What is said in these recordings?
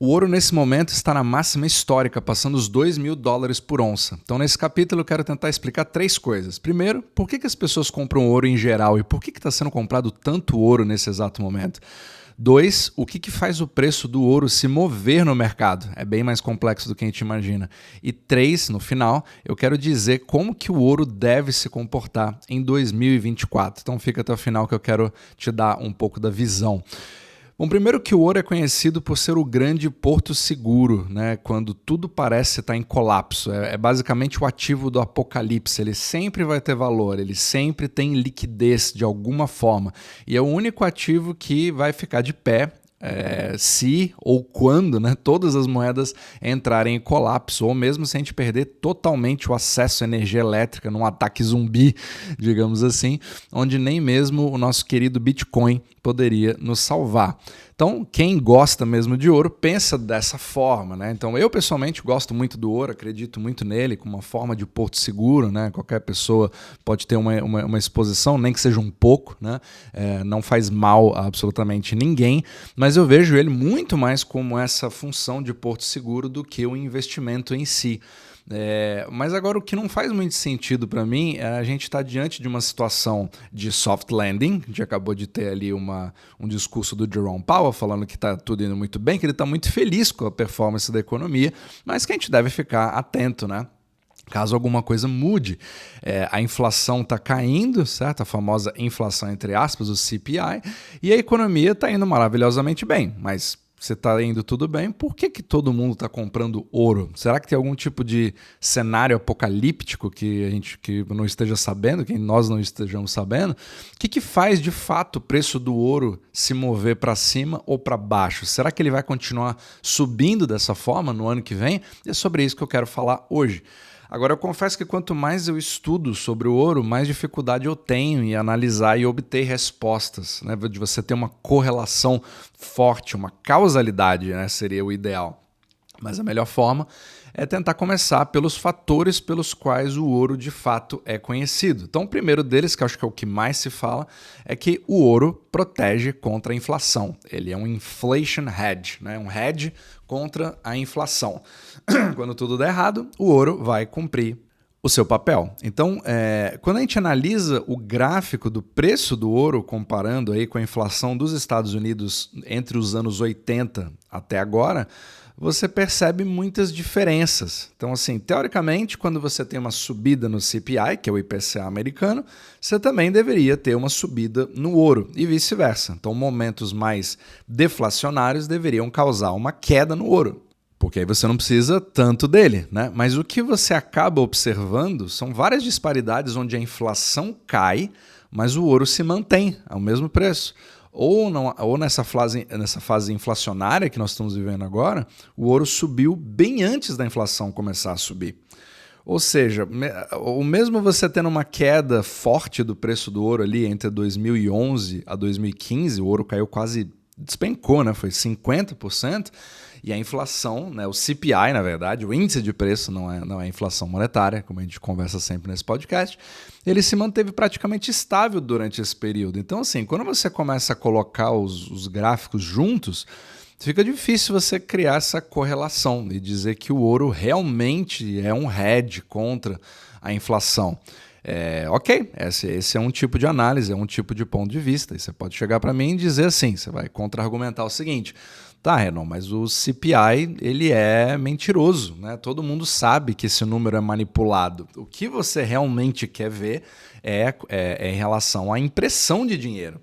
O ouro nesse momento está na máxima histórica, passando os $2.000 por onça. Então nesse capítulo eu quero tentar explicar três coisas. Primeiro, por que as pessoas compram ouro em geral e por que está sendo comprado tanto ouro nesse exato momento? 2, o que faz o preço do ouro se mover no mercado? É bem mais complexo do que a gente imagina. E 3, no final, eu quero dizer como que o ouro deve se comportar em 2024. Então fica até o final que eu quero te dar um pouco da visão. Bom, primeiro que o ouro é conhecido por ser o grande porto seguro, né? Quando tudo parece estar em colapso. É basicamente o ativo do apocalipse. Ele sempre vai ter valor, ele sempre tem liquidez de alguma forma. E é o único ativo que vai ficar de pé se ou quando, né, todas as moedas entrarem em colapso, ou mesmo se a gente perder totalmente o acesso à energia elétrica num ataque zumbi, digamos assim, onde nem mesmo o nosso querido Bitcoin poderia nos salvar. Então, quem gosta mesmo de ouro pensa dessa forma, né? Então, eu pessoalmente gosto muito do ouro, acredito muito nele como uma forma de porto seguro, né? Qualquer pessoa pode ter uma exposição, nem que seja um pouco, né? Não faz mal a absolutamente ninguém, mas eu vejo ele muito mais como essa função de porto seguro do que o investimento em si. Mas agora o que não faz muito sentido para mim é a gente estar diante de uma situação de soft landing. A gente acabou de ter ali um discurso do Jerome Powell falando que está tudo indo muito bem, que ele está muito feliz com a performance da economia, mas que a gente deve ficar atento, né? Caso alguma coisa mude. A inflação está caindo, certo? A famosa inflação entre aspas, o CPI, e a economia está indo maravilhosamente bem, mas se está indo tudo bem, por que todo mundo está comprando ouro? Será que tem algum tipo de cenário apocalíptico que a gente não esteja sabendo, que nós não estejamos sabendo? O que faz de fato o preço do ouro se mover para cima ou para baixo? Será que ele vai continuar subindo dessa forma no ano que vem? E é sobre isso que eu quero falar hoje. Agora, eu confesso que quanto mais eu estudo sobre o ouro, mais dificuldade eu tenho em analisar e obter respostas, né? De você ter uma correlação forte, uma causalidade, né? Seria o ideal. Mas a melhor forma é tentar começar pelos fatores pelos quais o ouro de fato é conhecido. Então, o primeiro deles, que eu acho que é o que mais se fala, é que o ouro protege contra a inflação. Ele é um inflation hedge, né? Um hedge contra a inflação. Quando tudo der errado, o ouro vai cumprir o seu papel. Então, quando a gente analisa o gráfico do preço do ouro, comparando aí com a inflação dos Estados Unidos entre os anos 80 até agora, você percebe muitas diferenças. Então, assim, teoricamente, quando você tem uma subida no CPI, que é o IPCA americano, você também deveria ter uma subida no ouro e vice-versa. Então, momentos mais deflacionários deveriam causar uma queda no ouro, porque aí você não precisa tanto dele, né? Mas o que você acaba observando são várias disparidades onde a inflação cai, mas o ouro se mantém ao mesmo preço. Ou nessa fase inflacionária que nós estamos vivendo agora, o ouro subiu bem antes da inflação começar a subir. Ou seja, ou mesmo você tendo uma queda forte do preço do ouro ali entre 2011 a 2015, o ouro caiu quase, despencou, né? Foi 50%. E a inflação, né, o CPI, na verdade, o índice de preço, não é a inflação monetária, como a gente conversa sempre nesse podcast, ele se manteve praticamente estável durante esse período. Então, assim, quando você começa a colocar os gráficos juntos, fica difícil você criar essa correlação e dizer que o ouro realmente é um hedge contra a inflação. Ok, esse é um tipo de análise, é um tipo de ponto de vista. E você pode chegar para mim e dizer assim, você vai contra-argumentar o seguinte: tá, Renan, mas o CPI ele é mentiroso, né? Todo mundo sabe que esse número é manipulado. O que você realmente quer ver é em relação à impressão de dinheiro.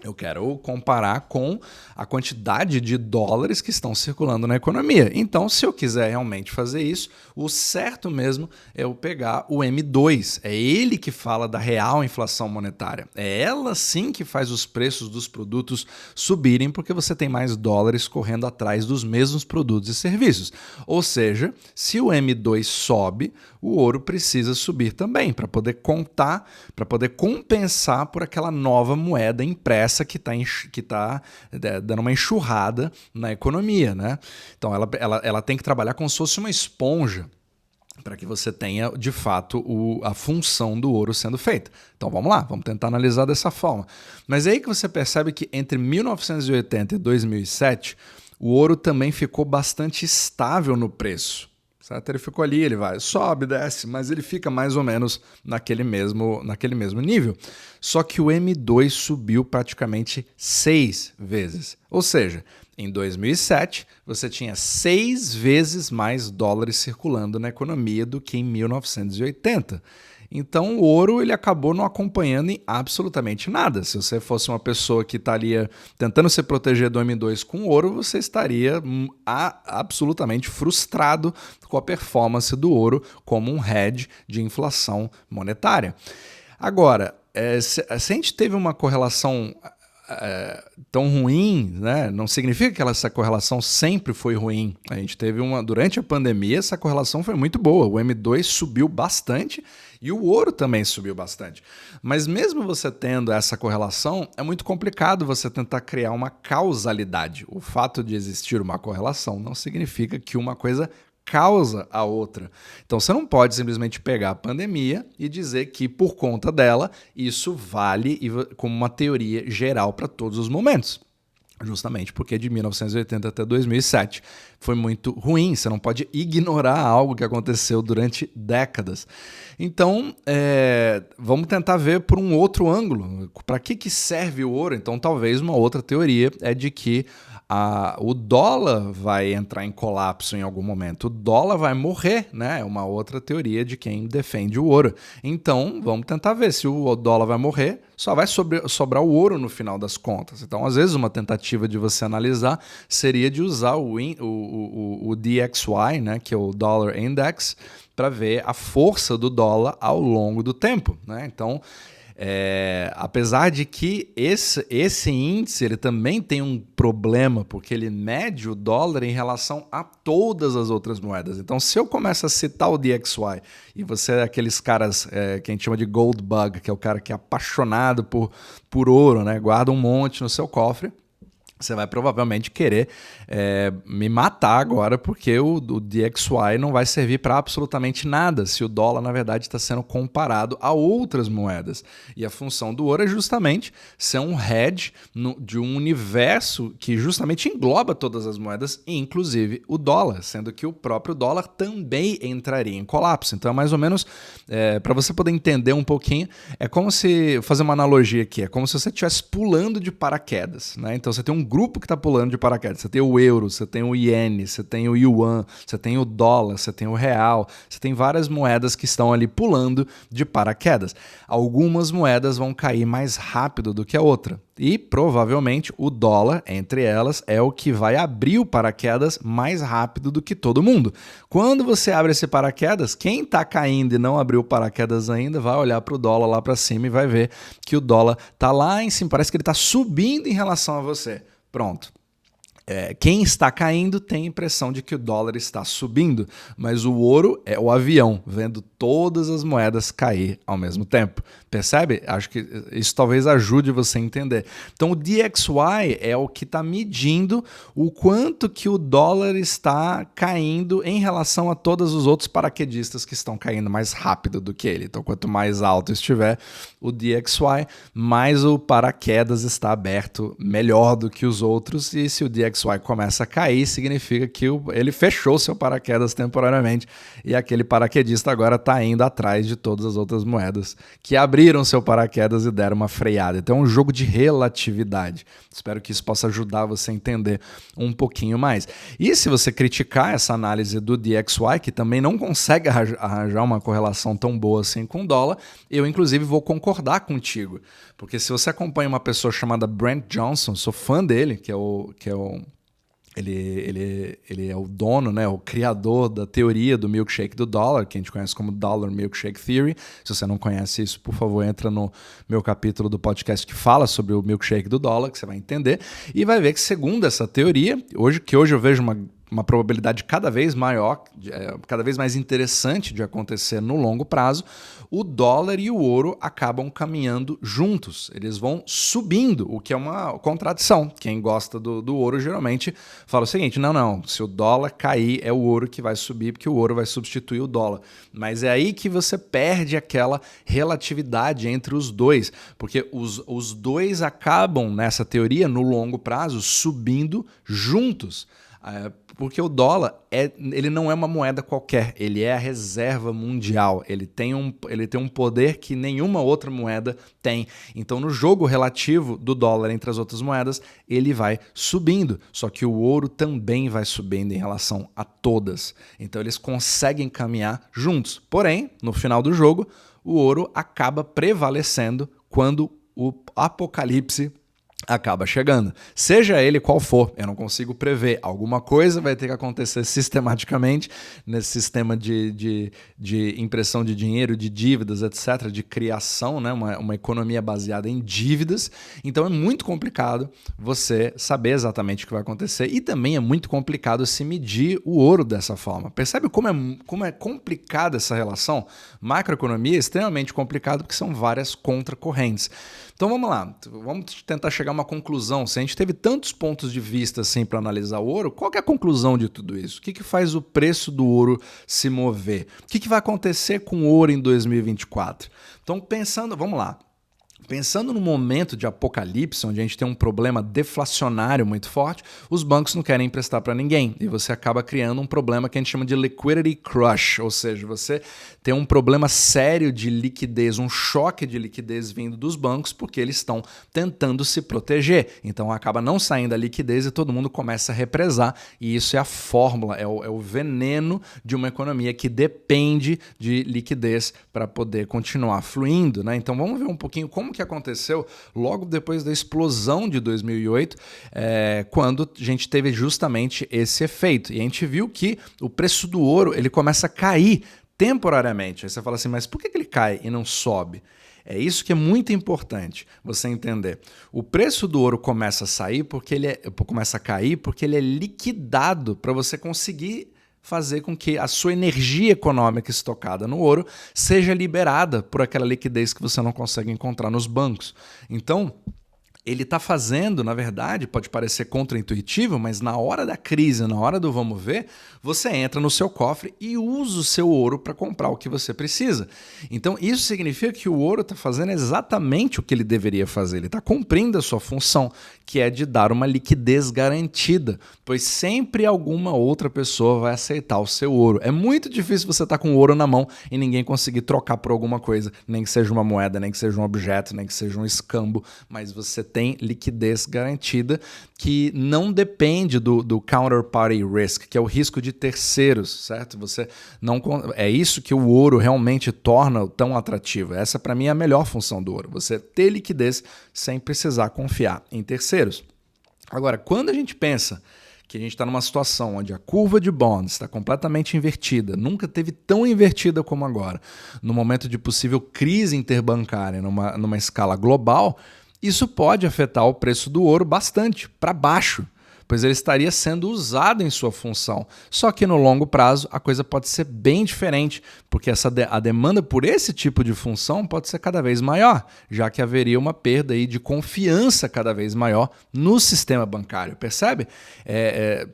Eu quero comparar com a quantidade de dólares que estão circulando na economia. Então, se eu quiser realmente fazer isso, o certo mesmo é eu pegar o M2. É ele que fala da real inflação monetária. É ela sim que faz os preços dos produtos subirem, porque você tem mais dólares correndo atrás dos mesmos produtos e serviços. Ou seja, se o M2 sobe, o ouro precisa subir também, para poder contar, para poder compensar por aquela nova moeda impressa que está dando uma enxurrada na economia, né? Então ela tem que trabalhar como se fosse uma esponja para que você tenha, de fato, a função do ouro sendo feita. Então vamos lá, vamos tentar analisar dessa forma. Mas é aí que você percebe que entre 1980 e 2007, o ouro também ficou bastante estável no preço. Certo? Ele ficou ali, ele vai, sobe, desce, mas ele fica mais ou menos naquele mesmo nível. Só que o M2 subiu praticamente 6 vezes. Ou seja, em 2007, você tinha 6 vezes mais dólares circulando na economia do que em 1980. Então o ouro ele acabou não acompanhando em absolutamente nada. Se você fosse uma pessoa que estaria tentando se proteger do M2 com ouro, você estaria absolutamente frustrado com a performance do ouro como um hedge de inflação monetária. Agora, se a gente teve uma correlação tão ruim, né? Não significa que essa correlação sempre foi ruim. A gente teve durante a pandemia, essa correlação foi muito boa. O M2 subiu bastante e o ouro também subiu bastante. Mas mesmo você tendo essa correlação, é muito complicado você tentar criar uma causalidade. O fato de existir uma correlação não significa que uma coisa causa a outra. Então você não pode simplesmente pegar a pandemia e dizer que por conta dela isso vale como uma teoria geral para todos os momentos. Justamente porque de 1980 até 2007 foi muito ruim, você não pode ignorar algo que aconteceu durante décadas. Então, vamos tentar ver por um outro ângulo. Para que serve o ouro? Então, talvez uma outra teoria é de que o dólar vai entrar em colapso em algum momento. O dólar vai morrer, né? É uma outra teoria de quem defende o ouro. Então, vamos tentar ver se o dólar vai morrer, só vai sobrar o ouro no final das contas. Então, às vezes, uma tentativa de você analisar seria de usar o DXY, né? Que é o Dollar Index, para ver a força do dólar ao longo do tempo, né? Então, apesar de que esse índice ele também tem um problema, porque ele mede o dólar em relação a todas as outras moedas. Então, se eu começo a citar o DXY e você é aqueles caras que a gente chama de gold bug, que é o cara que é apaixonado por ouro, né? Guarda um monte no seu cofre, você vai provavelmente querer me matar agora, porque o DXY não vai servir para absolutamente nada se o dólar, na verdade, está sendo comparado a outras moedas. E a função do ouro é justamente ser um hedge de um universo que justamente engloba todas as moedas, inclusive o dólar, sendo que o próprio dólar também entraria em colapso. Então é mais ou menos, para você poder entender um pouquinho, é como se, fazer uma analogia aqui, é como se você estivesse pulando de paraquedas, né? Então você tem um grupo que está pulando de paraquedas. Você tem o euro, você tem o iene, você tem o yuan, você tem o dólar, você tem o real, você tem várias moedas que estão ali pulando de paraquedas. Algumas moedas vão cair mais rápido do que a outra. E provavelmente o dólar, entre elas, é o que vai abrir o paraquedas mais rápido do que todo mundo. Quando você abre esse paraquedas, quem está caindo e não abriu o paraquedas ainda vai olhar para o dólar lá para cima e vai ver que o dólar está lá em cima. Parece que ele está subindo em relação a você. Pronto. Quem está caindo tem a impressão de que o dólar está subindo, mas o ouro é o avião, vendo todas as moedas cair ao mesmo tempo. Percebe? Acho que isso talvez ajude você a entender. Então o DXY é o que está medindo o quanto que o dólar está caindo em relação a todos os outros paraquedistas que estão caindo mais rápido do que ele. Então quanto mais alto estiver o DXY, mais o paraquedas está aberto melhor do que os outros, e se o DXY começa a cair, significa que ele fechou seu paraquedas temporariamente e aquele paraquedista agora está indo atrás de todas as outras moedas que abriram seu paraquedas e deram uma freada. Então é um jogo de relatividade. Espero que isso possa ajudar você a entender um pouquinho mais. E se você criticar essa análise do DXY, que também não consegue arranjar uma correlação tão boa assim com o dólar, eu inclusive vou concordar contigo. Porque se você acompanha uma pessoa chamada Brent Johnson, sou fã dele, ele é o dono, né, o criador da teoria do milkshake do dólar, que a gente conhece como Dollar Milkshake Theory. Se você não conhece isso, por favor, entra no meu capítulo do podcast que fala sobre o milkshake do dólar, que você vai entender, e vai ver que segundo essa teoria, hoje eu vejo uma probabilidade cada vez maior, cada vez mais interessante de acontecer no longo prazo, o dólar e o ouro acabam caminhando juntos. Eles vão subindo, o que é uma contradição. Quem gosta do ouro geralmente fala o seguinte: não, se o dólar cair é o ouro que vai subir, porque o ouro vai substituir o dólar. Mas é aí que você perde aquela relatividade entre os dois, porque os dois acabam, nessa teoria, no longo prazo, subindo juntos. Porque o dólar ele não é uma moeda qualquer, ele é a reserva mundial, ele tem um poder que nenhuma outra moeda tem. Então, no jogo relativo do dólar entre as outras moedas, ele vai subindo, só que o ouro também vai subindo em relação a todas. Então, eles conseguem caminhar juntos. Porém, no final do jogo, o ouro acaba prevalecendo quando o apocalipse acaba chegando. Seja ele qual for, eu não consigo prever. Alguma coisa vai ter que acontecer sistematicamente nesse sistema de impressão de dinheiro, de dívidas, etc., de criação, né? Uma economia baseada em dívidas. Então é muito complicado você saber exatamente o que vai acontecer e também é muito complicado se medir o ouro dessa forma. Percebe como é complicada essa relação? Macroeconomia é extremamente complicado porque são várias contracorrentes. Então vamos lá, vamos tentar chegar a uma conclusão. Se a gente teve tantos pontos de vista assim para analisar o ouro, qual que é a conclusão de tudo isso? O que faz o preço do ouro se mover? O que vai acontecer com o ouro em 2024? Então vamos lá. Pensando no momento de apocalipse, onde a gente tem um problema deflacionário muito forte, os bancos não querem emprestar para ninguém e você acaba criando um problema que a gente chama de liquidity crush, ou seja, você tem um problema sério de liquidez, um choque de liquidez vindo dos bancos porque eles estão tentando se proteger. Então acaba não saindo a liquidez e todo mundo começa a represar e isso é a fórmula, é o veneno de uma economia que depende de liquidez para poder continuar fluindo, né? Então vamos ver um pouquinho como que aconteceu logo depois da explosão de 2008, quando a gente teve justamente esse efeito. E a gente viu que o preço do ouro ele começa a cair temporariamente. Aí você fala assim, mas por que ele cai e não sobe? É isso que é muito importante você entender. O preço do ouro começa a cair porque ele é liquidado para você conseguir fazer com que a sua energia econômica estocada no ouro seja liberada por aquela liquidez que você não consegue encontrar nos bancos. Então, ele está fazendo, na verdade, pode parecer contraintuitivo, mas na hora da crise, na hora do vamos ver, você entra no seu cofre e usa o seu ouro para comprar o que você precisa. Então, isso significa que o ouro está fazendo exatamente o que ele deveria fazer. Ele está cumprindo a sua função, que é de dar uma liquidez garantida, pois sempre alguma outra pessoa vai aceitar o seu ouro. É muito difícil você estar com o ouro na mão e ninguém conseguir trocar por alguma coisa, nem que seja uma moeda, nem que seja um objeto, nem que seja um escambo, mas você tem liquidez garantida que não depende do counterparty risk, que é o risco de terceiros, certo? É isso que o ouro realmente torna tão atrativo. Essa, para mim, é a melhor função do ouro, você ter liquidez sem precisar confiar em terceiros. Agora, quando a gente pensa que a gente está numa situação onde a curva de bonds está completamente invertida, nunca teve tão invertida como agora, no momento de possível crise interbancária numa escala global, isso pode afetar o preço do ouro bastante, para baixo, pois ele estaria sendo usado em sua função. Só que no longo prazo a coisa pode ser bem diferente, porque a demanda por esse tipo de função pode ser cada vez maior, já que haveria uma perda aí de confiança cada vez maior no sistema bancário, percebe?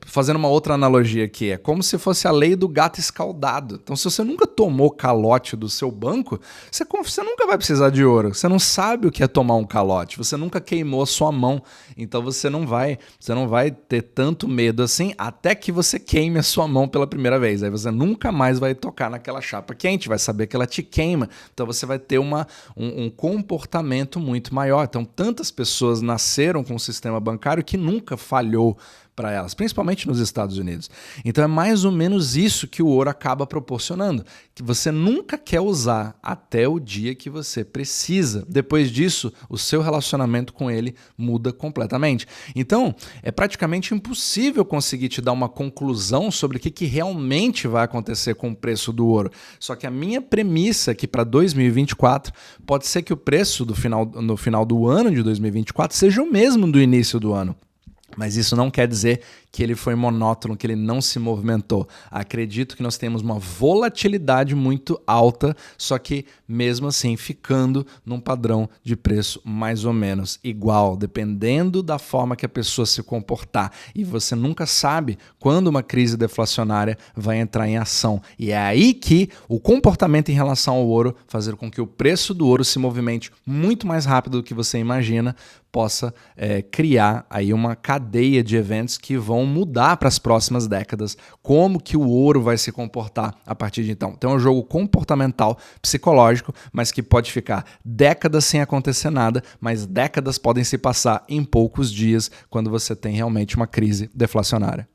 Fazendo uma outra analogia aqui, é como se fosse a lei do gato escaldado. Então, se você nunca tomou calote do seu banco, você nunca vai precisar de ouro. Você não sabe o que é tomar um calote, você nunca queimou a sua mão, então você não vai ter tanto medo assim até que você queime a sua mão pela primeira vez. Aí você nunca mais vai tocar naquela chapa quente, vai saber que ela te queima. Então você vai ter um comportamento muito maior. Então tantas pessoas nasceram com um sistema bancário que nunca falhou para elas, principalmente nos Estados Unidos. Então é mais ou menos isso que o ouro acaba proporcionando, que você nunca quer usar até o dia que você precisa. Depois disso, o seu relacionamento com ele muda completamente. Então, é praticamente impossível conseguir te dar uma conclusão sobre o que realmente vai acontecer com o preço do ouro. Só que a minha premissa é que para 2024, pode ser que o preço no final do ano de 2024 seja o mesmo do início do ano. Mas isso não quer dizer que ele foi monótono, que ele não se movimentou. Acredito que nós temos uma volatilidade muito alta, só que mesmo assim ficando num padrão de preço mais ou menos igual, dependendo da forma que a pessoa se comportar. E você nunca sabe quando uma crise deflacionária vai entrar em ação. E é aí que o comportamento em relação ao ouro, fazer com que o preço do ouro se movimente muito mais rápido do que você imagina, possa criar aí uma cadeia de eventos que vão mudar para as próximas décadas como que o ouro vai se comportar a partir de então. Então é um jogo comportamental, psicológico, mas que pode ficar décadas sem acontecer nada, mas décadas podem se passar em poucos dias quando você tem realmente uma crise deflacionária.